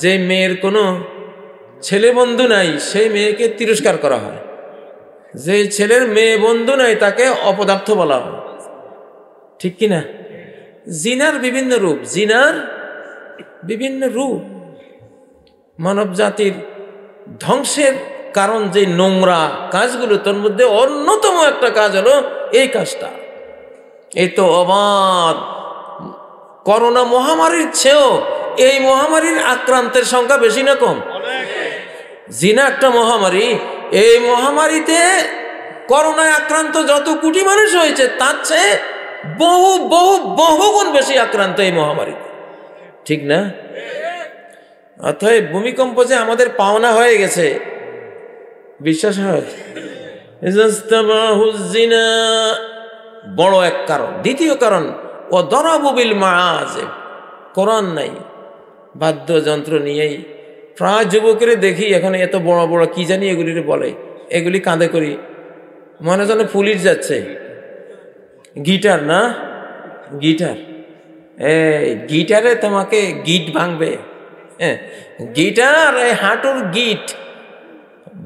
যে মেয়ের কোনো ছেলে বন্ধু নাই সেই মেয়েকে তিরস্কার করা হয়, যে ছেলের মেয়ে বন্ধু নাই তাকে অপদার্থ বলা হয়, ঠিক কিনা? জিনার বিভিন্ন রূপ, জিনার বিভিন্ন রূপ, মানব জাতির ধ্বংসের কারণ যে নোংরা কাজগুলো, তার মধ্যে অন্যতম একটা কাজ হলো এই কাজটা। এই তো অবাধ করোনা মহামারীর চেয়েও এই মহামারীর আক্রান্তের সংখ্যা বেশি না কম? জিনা একটা মহামারী। এই মহামারীতে করোনায় আক্রান্ত যত কোটি মানুষ হয়েছে তার চেয়ে বহু বহু বহুগুণ বেশি আক্রান্ত এই মহামারীতে, ঠিক না? অতএব ভূমিকম্প যে আমাদের পাওনা হয়ে গেছে বিশ্বাস হয়? বড় এক কারণ। দ্বিতীয় কারণ, ও দরাবুবিল মাআজিব, কোরআন নাই, বাদ্যযন্ত্র নিয়েই প্রায় যুবকের দেখি এখন এত বড় বড় কি জানি এগুলির বলে, এগুলি কাঁধে করি, মনে যেন পুলিশ যাচ্ছে। গিটার না, গিটার, গিটারে তোমাকে গিট ভাঙবে, গিটার, হাঁটুর গিট।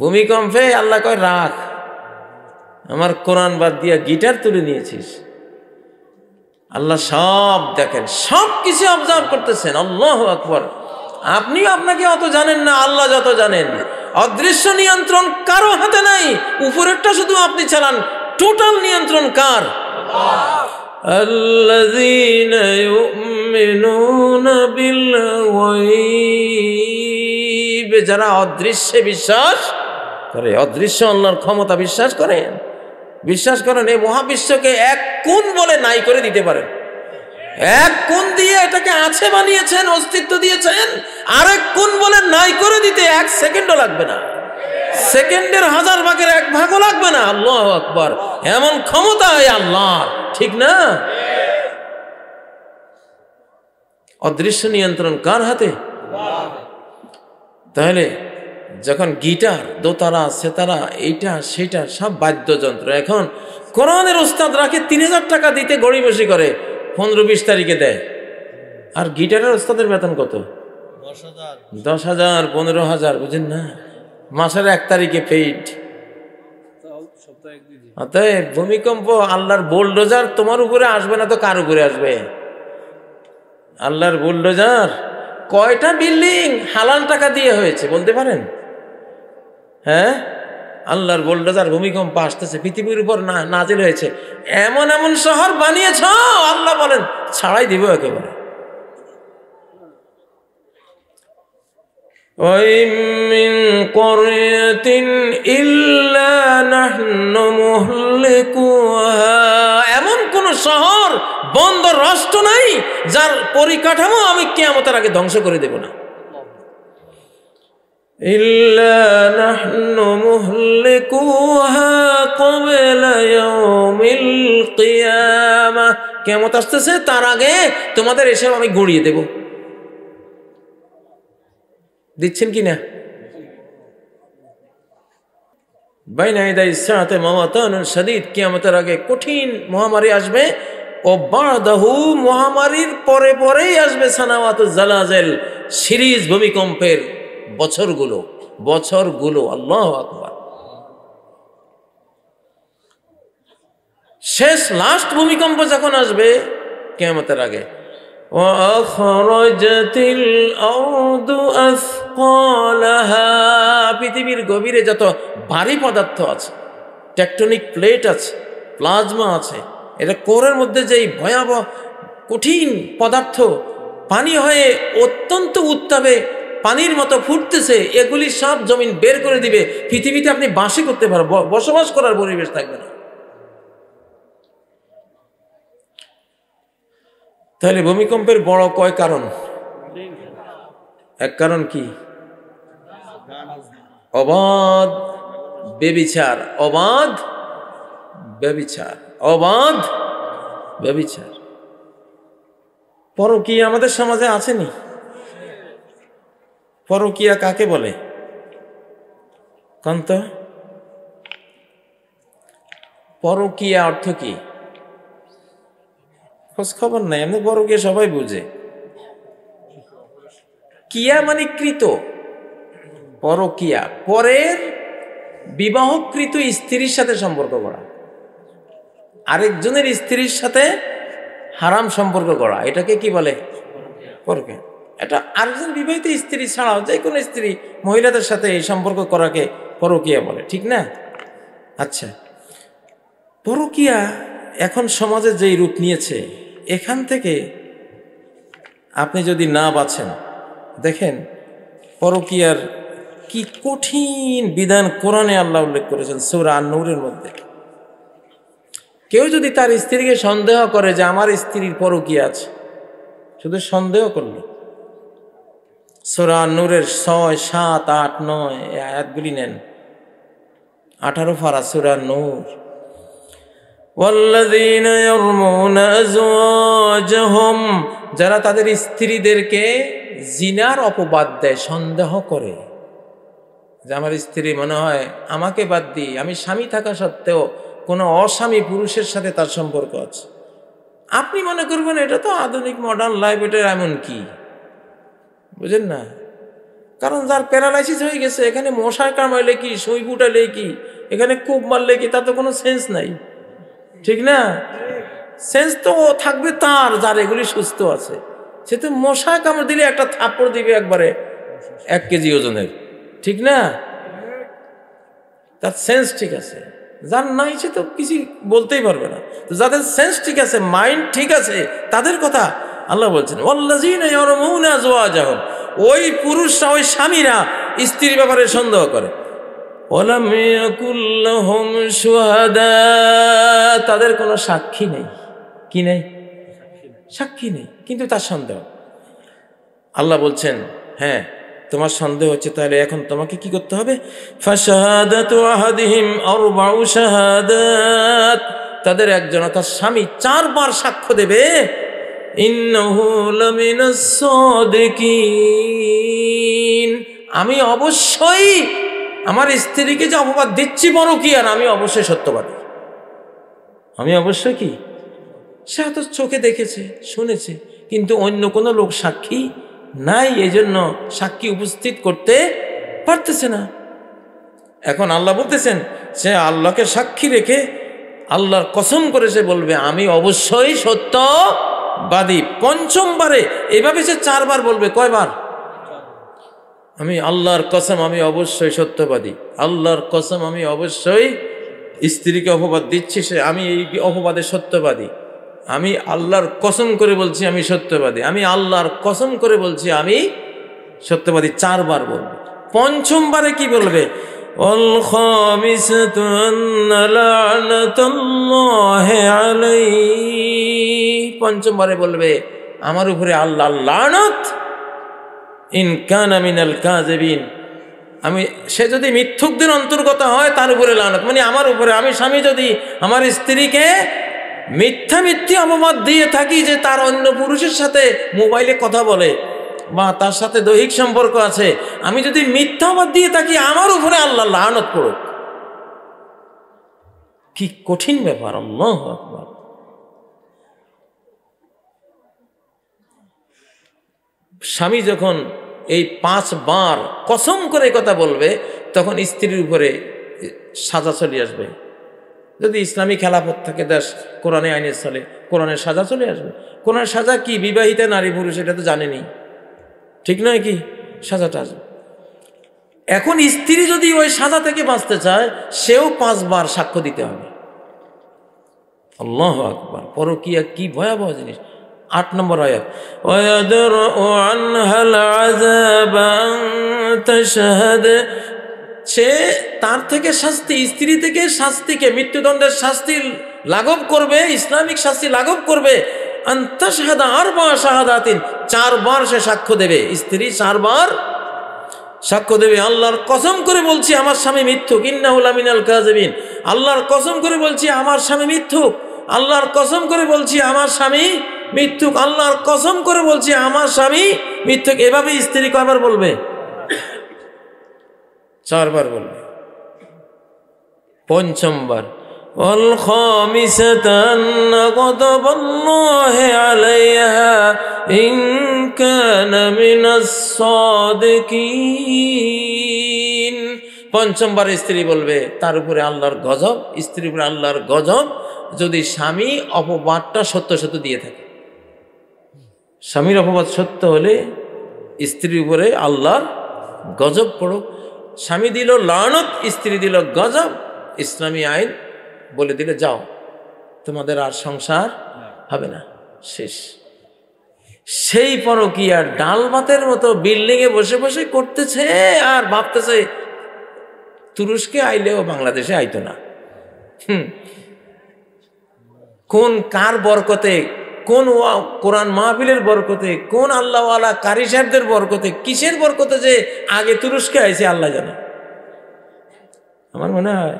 ভূমিকম্পে আল্লাহ কয় রাখ, আমার কোরআন বাদ দিয়া গিটার তুলে নিয়েছিস। আল্লাহ সব দেখেন, সব কিছু অবজার্ভ করতেছেন। আল্লাহু আকবার। আপনিও আপনাকে অত জানেন না, আল্লাহ যত জানেন। অদৃশ্য নিয়ন্ত্রণ কারো হাতে নাই, উপরেরটা শুধু আপনি চালান। টোটাল নিয়ন্ত্রণ কার? আল্লাযীনা ইউমিনুনা বিল গায়ব, যারা অদৃশ্যে বিশ্বাস করে, অদৃশ্য আল্লাহর ক্ষমতা বিশ্বাস করেন, বিশ্বাস করেন এই মহাবিশ্বকে এক কোণ বলে নাই করে দিতে পারেন। এক কোণ দিয়ে এটাকে আছে বানিয়েছেন, অস্তিত্ব দিয়েছেন, আরেক কোণ বলে নাই করে দিতে 1 সেকেন্ডও লাগবে না, সেকেন্ডের 1000 ভাগের 1 ভাগও লাগবে না। আল্লাহু আকবার। এমন ক্ষমতা আল্লাহ, ঠিক না? অদৃশ্য নিয়ন্ত্রণ কার হাতে? তাহলে যখন গিটার, দোতারা, সেতারা, এইটা সেটা সব বাদ্যযন্ত্র, এখন কোরআনের উস্তাদ রাখে 3000 টাকা দিতে গড়িমসি করে, 15-20 তারিখে দেয়। আর গিটারের উস্তাদের বেতন কত? 10,000, 15,000, বুঝেন না? মাসের 1 তারিখে পেইড। অতএব ভূমিকম্প আল্লাহর বুলডোজার তোমার উপরে আসবে না তো কার উপরে আসবে? আল্লাহর বুলডোজার। কয়টা বিল্ডিং হালাল টাকা দিয়ে হয়েছে বলতে পারেন? হ্যাঁ, আল্লাহর বুলডোজার ভূমিকম্প আসতেছে, পৃথিবীর উপর নাজিল হয়েছে। এমন এমন শহর বানিয়েছ, আল্লাহ বলেন ছাড়াই দিব একেবারে। وَإِن مِّن قَرْيَةٍ إِلَّا نَحْنُ مُهْلِكُوهَا, এমন কোন শহর, বন্দর, রাষ্ট্র নাই যার পরিকাঠামো আমি কিয়ামতের আগে ধ্বংস করে দেব না। إِلَّا نَحْنُ مُهْلِكُوهَا قَبْلَ يَوْمِ الْقِيَامَةِ, কিয়ামত আসতেছে, তার আগে তোমাদের এসব আমি গড়িয়ে দেব। দিচ্ছেন কি না? বাইনা ইয়াদাই সাআতি মাওয়াতানুন শাদীদ, কিয়ামতের আগে কঠিন মহামারী আসবে। ও বাদাহু, মহামারীর পরে পরেই আসবে সানাওয়াতুজ জালাজাল, সিরিজ ভূমিকম্পের বছরগুলো। আল্লাহু আকবার। শেষ লাস্ট ভূমিকম্প যখন আসবে কিয়ামতের আগে, ওয়াখরাজাতিল আরদু আসকালাহা, পৃথিবীর গভীরে যত ভারী পদার্থ আছে, টেকটনিক প্লেট আছে, প্লাজমা আছে, এটা কোরের মধ্যে যেই ভয়াবহ কঠিন পদার্থ, পানি হয়ে অত্যন্ত উত্তাপে পানির মতো ফুটতেছে, এগুলি সব জমিন বের করে দিবে। পৃথিবীতে আপনি বাসই করতে পারবেন, বসবাস করার পরিবেশ থাকবে না। তাহলে ভূমিকম্পের বড় কয় কারণ? এক কারণ কি? অবাধ ব্যভিচার, অবাধ ব্যভিচার, অবাধ ব্যভিচার। পরকীয়া আমাদের সমাজে আসেনি? পরকীয়া কাকে বলে কন্ত? পরকীয়া অর্থ কি? খোঁজ খবর নাই, এমনি পরকীয়া সবাই বুঝে। কিয়া মানে কৃত, পরকীয়া পরের বিবাহকৃত স্ত্রীর সাথে সম্পর্ক করা, আরেকজনের স্ত্রীর সাথে হারাম সম্পর্ক করা, এটাকে কি বলে? পরকীয়া। এটা আরেকজন বিবাহিত স্ত্রী ছাড়াও যে কোনো স্ত্রী মহিলাদের সাথে এই সম্পর্ক করাকে পরকীয়া বলে, ঠিক না? আচ্ছা, পরকীয়া এখন সমাজে যেই রূপ নিয়েছে, এখান থেকে আপনি যদি না বাঁচেন, দেখেন পরকীয়ার কি কঠিন বিধান কোরআনে আল্লাহ উল্লেখ করেছেন সূরা আন-নূরের মধ্যে। কেউ যদি তার স্ত্রীকে সন্দেহ করে যে আমার স্ত্রীর পরকীয়া আছে, শুধু সন্দেহ করল, সূরা আন-নূরের 6, 7, 8, 9 এই আয়াতগুলি নেন, 18 পারা সূরা নূর। ওয়াল্লাযীনা ইয়ারমুনা আযওয়াজাহুম, যারা তাদের স্ত্রীদেরকে জিনার অপবাদ দেয়, সন্দেহ করে যে আমার স্ত্রী মনে হয় আমাকে বাদ দিয়ে, আমি স্বামী থাকা সত্ত্বেও কোনো অস্বামী পুরুষের সাথে তার সম্পর্ক আছে। আপনি মনে করবেন এটা তো আধুনিক মডার্ন লাইফ, এটা এমন কি, বুঝেন না? কারণ যার প্যারালাইসিস হয়ে গেছে, এখানে মশায় কামড়াইলে কি, সুই ফুটাইলে কি, এখানে কূপ মারলে কি, তা তো কোনো সেন্স নাই, ঠিক না? সেন্স তো থাকবে তার, যার এগুলি সুস্থ আছে। সে তো মশা কামড় দিলে একটা থাপ্পড় দিবে একবারে 1 কেজি ওজনের, ঠিক না? তার সেন্স ঠিক আছে। যার নাই সে তো কিছু বলতেই পারবে না। তো যাদের সেন্স ঠিক আছে, মাইন্ড ঠিক আছে, তাদের কথা আল্লাহ বলছেন ওয়াল্লাযীনা ইয়ারমুনা আযওয়াজাহুম, ওই পুরুষরা, ওই স্বামীরা স্ত্রীর ব্যাপারে সন্দেহ করে। ওয়ালাম ইয়াকুল লাহুম শুহাদা, তাদের কোনো সাক্ষী নেই। কি নেই? সাক্ষী নেই, কিন্তু তার সন্দেহ। আল্লাহ বলছেন হ্যাঁ তোমার সন্দেহ হচ্ছে, তাহলে এখন তোমাকে কি করতে হবে? ফাশাহাদাতু আহাদিহিম আরবাউ শাহাদাত, তাদের একজন তার স্বামী 4 বার সাক্ষ্য দেবে, ইন্নাহু লামিনাস সাদিকিন, আমি অবশ্যই আমার স্ত্রীকে যে অপবাদ দিচ্ছি পরকীয়ার, আমি অবশ্যই সত্যবাদী, আমি অবশ্যই কি, সে তো চোখে দেখেছে, শুনেছে, কিন্তু অন্য কোনো লোক সাক্ষী নাই, এই জন্য সাক্ষী উপস্থিত করতে পারতেছে না। এখন আল্লাহ বলতেছেন সে আল্লাহকে সাক্ষী রেখে আল্লাহর কসম করে সে বলবে আমি অবশ্যই সত্যবাদী। 5ম বারে এভাবে সে 4 বার বলবে। কয়বার? আমি আল্লাহর কসম আমি অবশ্যই সত্যবাদী, আল্লাহর কসম আমি অবশ্যই স্ত্রীকে অপবাদ দিচ্ছি, সে আমি এই অপবাদে সত্যবাদী, আমি আল্লাহর কসম করে বলছি আমি সত্যবাদী, আমি আল্লাহর কসম করে বলছি আমি সত্যবাদী। 4 বার বলবে। 5ম বারে কি বলবে? ওয়াল খামিসাতু আন্না লা'নাতাল্লাহি আলাইহি, 5ম বারে বলবে আমার উপরে আল্লাহর লানত, ইন কানা মিনাল কাযিবিন, আমি সে যদি মিথ্যুকদের অন্তর্গত হয় তার উপরে লানত, মানে আমার উপরে, আমি স্বামী যদি আমার স্ত্রীকে মিথ্যা অপবাদ দিয়ে থাকি যে তার অন্য পুরুষের সাথে মোবাইলে কথা বলে বা তার সাথে দৈহিক সম্পর্ক আছে, আমি যদি মিথ্যা অপবাদ দিয়ে থাকি, আমার উপরে আল্লাহ লানত করুক। কি কঠিন ব্যাপার! আল্লাহু আকবার। স্বামী যখন এই 5 বার কসম করে কথা বলবে, তখন স্ত্রীর উপরে সাজা চলে আসবে। যদি ইসলামী খেলাফত থাকে, দেশ কোরআনে আইনে চলে, কোরআনের সাজা চলে আসবে। কোরআনের সাজা কি? বিবাহিতা নারী পুরুষ এটা তো জানেনি, ঠিক নয় কি? সাজাটা আসবে। এখন স্ত্রী যদি ওই সাজা থেকে বাঁচতে চায়, সেও 5 বার সাক্ষ্য দিতে হবে। আল্লাহু আকবার। পরকীয়া কি ভয়াবহ জিনিস! 8 নম্বর আয়াত, ওয়ায়াদরউ আনহাল আযাব আন তাশহাদ, সে তার থেকে শাস্তি, স্ত্রী থেকে শাস্তিকে, মৃত্যুদণ্ডের শাস্তি লাঘব করবে, ইসলামিক শাস্তি লাঘব করবে। আন তাশহাদা আরবা শাহাদাতিন, 4 বার সে সাক্ষ্য দেবে, স্ত্রী 4 বার সাক্ষ্য দেবে। আল্লাহর কসম করে বলছি আমার স্বামী মিথ্যুক, ইন্নাহু লামিনাল কাযিবিন, আল্লাহর কসম করে বলছি আমার স্বামী মিথ্যুক, আল্লাহর কসম করে বলছি আমার স্বামী মিথ্যুক, আল্লাহর কসম করে বলছি আমার স্বামী মিথ্যুক। এভাবে স্ত্রী কয়বার বলবে? 4 বার বলবে। 5ম বার, ওয়াল খামিসাতু আন্না গাদাবাল্লাহি আলাইহা ইন কানা মিনাস সাদিকিন। 5ম বার স্ত্রী বলবে তার উপরে আল্লাহর গজব, স্ত্রীর উপরে আল্লাহর গজব, যদি স্বামী অপবাদটা সত্য সত্য দিয়ে থাকে। স্বামীর অপবাদ সত্য হলে স্ত্রীর উপরে আল্লাহর গজব পড়ুক। স্বামী দিল লানত, স্ত্রী দিল গজব, ইসলামী আইন বলে দিলে যাও, তোমাদের আর সংসার হবে না, শেষ। সেই পরকীয়া ডাল ভাতের মতো বিল্ডিংয়ে বসে বসে করতেছে আর ভাবতেছে তুরস্কে আইলেও বাংলাদেশে আইতো না। কোন কার বরকতে, কোন কোরআন মাহফিলের বরকতে, কোন আল্লাহওয়ালা কারি সাহেবদের বরকতে, কিসের বরকতে যে আগে তুরস্কে আইছে আল্লাহ জানে। আমার মনে হয়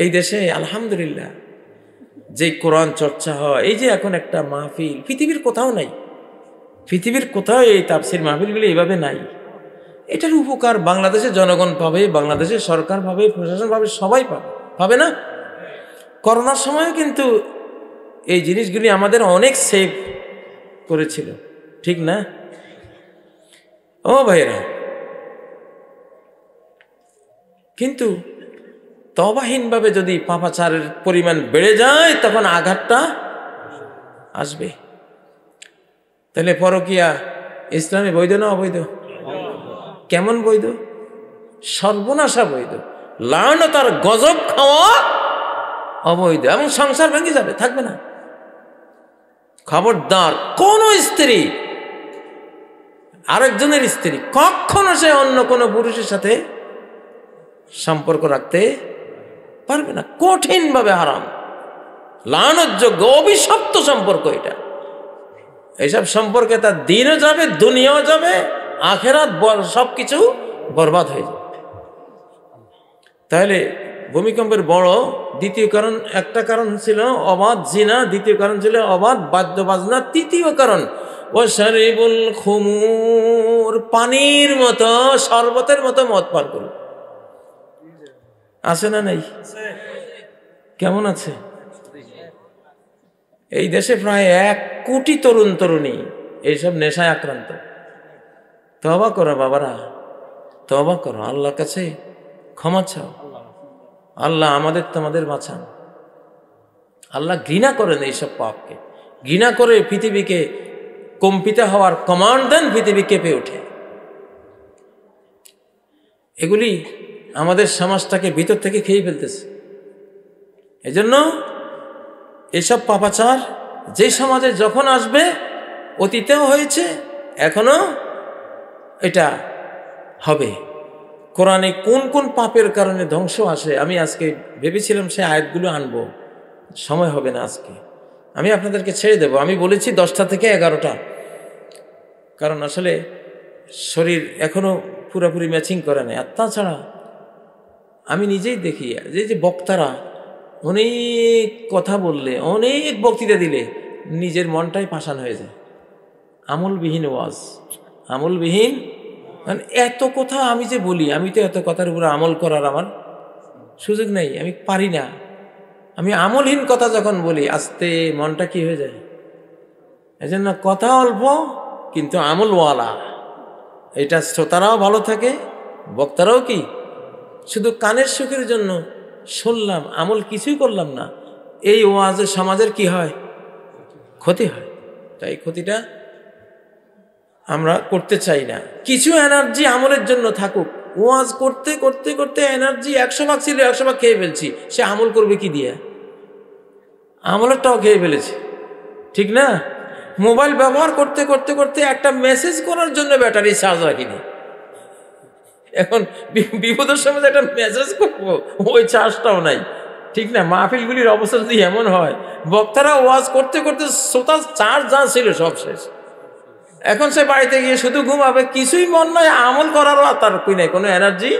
এই দেশে আলহামদুলিল্লাহ যে কোরআন চর্চা হয়, এই যে এখন একটা মাহফিল, পৃথিবীর কোথাও নাই, পৃথিবীর কোথাও এই তাফসির মাহফিলগুলি এইভাবে নাই। এটার উপকার বাংলাদেশের জনগণ পাবে, বাংলাদেশের সরকার পাবে, প্রশাসন পাবে, সবাই পাবে, পাবে না? করোনার সময়ও কিন্তু এই জিনিসগুলি আমাদের অনেক সেভ করেছিল, ঠিক না? ও ভাইরা, কিন্তু তওবাহীনভাবে যদি পাপাচারের পরিমাণ বেড়ে যায় তখন আঘাতটা আসবে। তাহলে পরকীয়া ইসলামে বৈধ না অবৈধ? কেমন বৈধ? সর্বনাশা বৈধ, লানত আর গজব খাওয়া অবৈধ, এবং সংসার ভেঙে যাবে, থাকবে না। খবরদার, কোন স্ত্রী আরেকজনের স্ত্রী কখনো সে অন্য কোনো পুরুষের সাথে সম্পর্ক রাখতে পারবে না, কঠিনভাবে হারাম, লানতযোগ্য, অভিশপ্ত সম্পর্ক এটা। এইসব সম্পর্কে তার দিনও যাবে, দুনিয়াও যাবে, আখেরাত সবকিছু বরবাদ হয়ে যাবে। তাহলে ভূমিকম্পের বড় দ্বিতীয় কারণ, একটা কারণ ছিল অবাধ জিনা, দ্বিতীয় কারণ ছিল অবাধ বাদ্য বাজনা, তৃতীয় কারণ ওয়াশারিবুল খুমুর, পানির মতো, শরবতের মতো মদ পান করুন। আছে না নাই? কেমন আছে? এই দেশে প্রায় 1 কোটি তরুণ তরুণী এইসব নেশায় আক্রান্ত। তওবা করো বাবারা, তওবা করো, আল্লাহর কাছে ক্ষমা চাও। আল্লাহ আমাদের তোমাদের বাঁচান। আল্লাহ ঘৃণা করেন এইসব পাপকে, ঘৃণা করে পৃথিবীকে কম্পিত হওয়ার কমান্ড দেন, পৃথিবী কেঁপে ওঠে। এগুলি আমাদের সমাজটাকে ভিতর থেকে খেয়ে ফেলতেছে। এজন্য এসব পাপাচার যে সমাজে যখন আসবে, অতীতেও হয়েছে, এখনো এটা হবে। কোরআনে কোন কোন পাপের কারণে ধ্বংস আসে আমি আজকে ভেবেছিলাম সে আয়াতগুলো আনবো, সময় হবে না আজকে, আমি আপনাদেরকে ছেড়ে দেব। আমি বলেছি 10টা থেকে 11টা, কারণ আসলে শরীর এখনো পুরোপুরি ম্যাচিং করে না। আর তাছাড়া আমি নিজেই দেখি যে বক্তারা অনেক কথা বললে, অনেক বক্তৃতা দিলে নিজের মনটাই পাষাণ হয়ে যায়। আমলবিহীন ওয়াজ, আমলবিহীন, মানে এত কথা আমি যে বলি, আমি তো এত কথার উপরে আমল করার আমার সুযোগ নেই, আমি পারি না। আমি আমলহীন কথা যখন বলি, আস্তে মনটা কি হয়ে যায়। এজন্য কথা অল্প কিন্তু আমলওয়ালা, এটা শ্রোতারাও ভালো থাকে, বক্তারাও কি শুধু কানের সুখের জন্য শুনলাম, আমল কিছুই করলাম না, এই ওয়াজে সমাজের কি হয়? ক্ষতি হয়। তাই ক্ষতিটা আমরা করতে চাই না। কিছু এনার্জি আমলের জন্য থাকুক, ওয়াজ করতে করতে করতে এনার্জি 100 ভাগ ছিল, 100 ভাগ খেয়ে ফেলছি, সে আমল করবে কি দিয়ে? আমলেরটাও খেয়ে ফেলেছে, ঠিক না? মোবাইল ব্যবহার করতে করতে করতে একটা মেসেজ করার জন্য ব্যাটারি চার্জ রাখিনি। এখন বিপদের সময় একটা মেসেজ করবো, ওই চার্জটাও নাই। ঠিক না? মাহফিলগুলির অবস্থা যদি এমন হয়, বক্তারা ওয়াজ করতে করতে শ্রোতার চার্জ যা ছিল সব শেষ। এখন সে বাড়িতে গিয়ে শুধু ঘুমাবে, কিছুই মন নয় আমল করারও, আর তার কই নাই কোনো এনার্জি।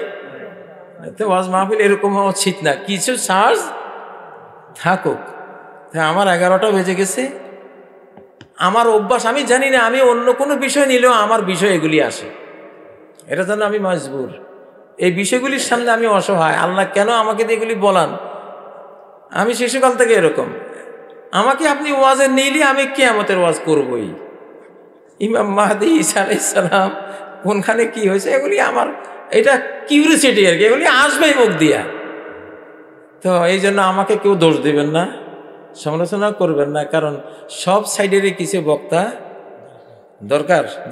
ওয়াজ মাহফিল এরকম হওয়া উচিত না, কিছু চার্জ থাকুক। আমার 11টা বেজে গেছে। আমার অভ্যাস, আমি জানি না, আমি অন্য কোনো বিষয় নিলেও আমার বিষয় এগুলি আসে। এটা যেন আমি মজবুর, এই বিষয়গুলির সামনে আমি অসহায়। আল্লাহ কেন আমাকে এগুলি বলান? আমি শিশুকাল থেকে এরকম। আমাকে আপনি ওয়াজে নিলে আমি কিয়ামতের ওয়াজ করবই। ইমাম মাহদি ঈসা আলাইহিস সালাম কোনখানে কি হয়েছে এগুলি আমার, এটা কিউরিওসিটি আর কি, এগুলি আসবেই মুখ দিয়া। তো এই জন্য আমাকে কেউ দোষ দিবেন না, সমালোচনা করবেন না, কারণ সব সাইডেরই কিছু বক্তা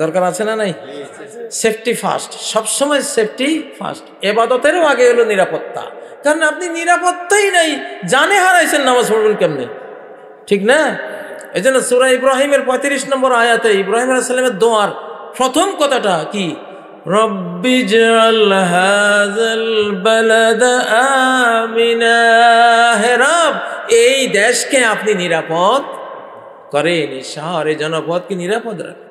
দরকার আছে না নাই? সেফটি ফার্স্ট, সবসময় সেফটি ফার্স্ট। এবাদতেরও আগে হলো নিরাপত্তা, কারণ আপনি নিরাপত্তাই নাই, জানে হারাইছেন, নামাজ পড়বেন কেমনে? ঠিক না? এই জন্য সূরা ইব্রাহিমের 35 নম্বর আয়াতে ইব্রাহিম আলাইহিস সালামের দোয়ার প্রথম কথাটা কি? রব্বি জাল হাযাল বালাদা আমিনা, হে রব এই দেশকে আপনি নিরাপদ করেন, এই শহরে জনপদকে নিরাপদ রাখেন।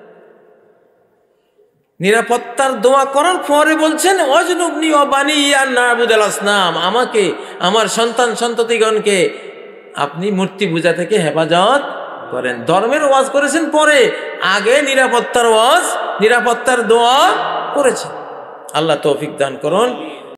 নিরাপত্তার দোয়া করার পরে বলছেন ওয়াজনুবনি ওয়া বানিয়া না'বুদাল আসনাম, আমাকে আমার সন্তান সন্ততিগণকে আপনি মূর্তি পূজা থেকে হেফাজত করেন। ধর্মের ওয়াজ করেছেন পরে, আগে নিরাপত্তার ওয়াজ, নিরাপত্তার দোয়া করেছেন। আল্লাহ তৌফিক দান করুন।